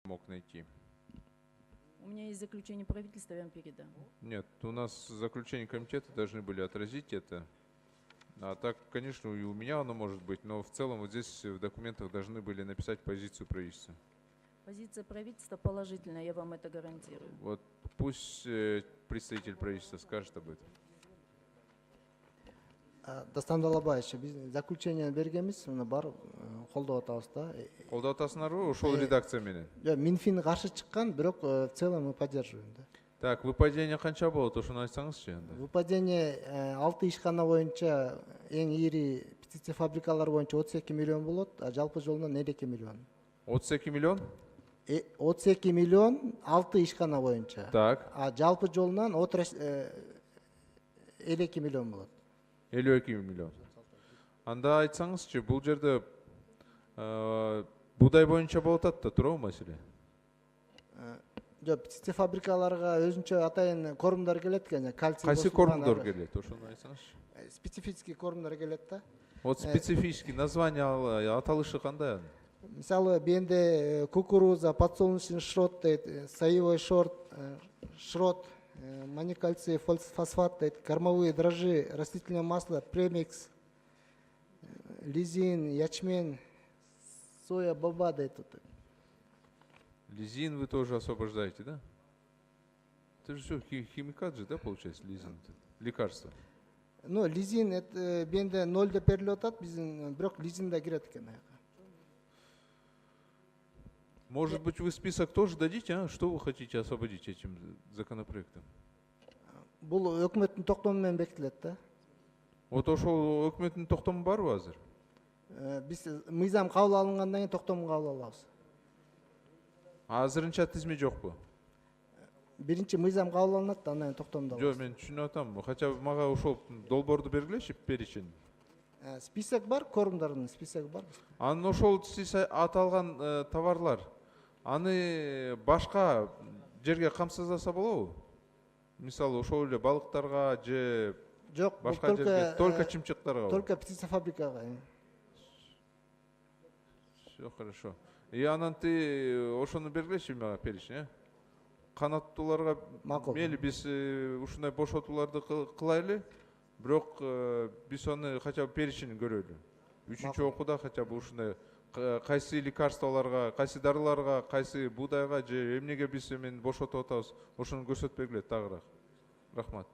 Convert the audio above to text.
мог найти. У меня есть заключение правительства, я вам передам. Нет, у нас заключение комитета должны были отразить это. А так, конечно, и у меня оно может быть, но в целом вот здесь в документах должны были написать позицию правительства. Позиция правительства положительная, я вам это гарантирую. Вот пусть представитель правительства скажет об этом. Дастан Далабаевич, биз заключение бергенбиз, мына бар колдоп атабыз да. Колдоп атасыңарбы ошол редакция менен? Минфин каршы чыккан, бирок в целом мы поддерживаем, да. Так, выпадение канча болот, ошону айтсаңызчы анда. Выпадение 6 ишкана боюнча эң ири пестицид фабрикалар боюнча 32 миллион болот, а жалпы жолунан 52 миллион. 32 миллион? 32 миллион 6 ишкана боюнча. Так. А жалпы жолунан 52 миллион болот. 52 миллион. Анда айтсаңызчы, бул жерде будай боюнча болот атат да, туурабы маселе? Жок, пестицид фабрикаларга өзүнчө атайын корумдар келет экен, кальций. Кайсы корумдар келет, ошону айтсаңызчы. Специфический корумдар келет да. Вот специфический название аталышы кандай? Мисалы, бенде кукуруза, подсолнечный шрот дейт, соевый шрот, маникальций, фосфат дейт, кормовые дрожжи, растительное масло, премикс, лизин, ячмень, соя, баба дейт. Лизин вы тоже освобождаете, да? Это же все химикат же, да, получается, лизин? Лекарство. Ну, лизин, это бенде 0 деп берилип атат, биздин бирок лизин да кирет экен. Может быть, вы список тоже дадите, а? Что вы хотите освободить этим законопроектом? Бул өкмөттүн токтому менен бекитилет да. Вот ошол өкмөттүн токтому барбы азыр? Биз мыйзам кабыл алынгандан кийин токтому кабыл алабыз. Азырынча тизме жокпу? Биринчи мыйзам кабыл алынат да, андан кийин токтомду алабыз. Жок, мен түшүнүп атам. Хотя бы мага ошол долбоорду бергилечи, перечень. Список бар, корумдардын списоги бар. Анын ошол сиз аталган товарлар, аны башка жерге камсыздаса болобу? Мисалы, ошол эле балыктарга же Жок, башка жерге, только чымчыктарга. Только пестицид фабрикага. Все хорошо. И анан ты ошону бергилечи мага перечень, э? Канаттууларга мейли биз ушундай бошотууларды кылайлы, бирок биз аны хотя бы перечень көрөлү. Үчүнчү окууда хотя бы ушундай кайсы лекарстволорго, кайсы дарыларга, кайсы буудайга же эмнеге биз эмен бошотуп атабыз, ошону көрсөтүп бергиле тагыраак. Рахмат.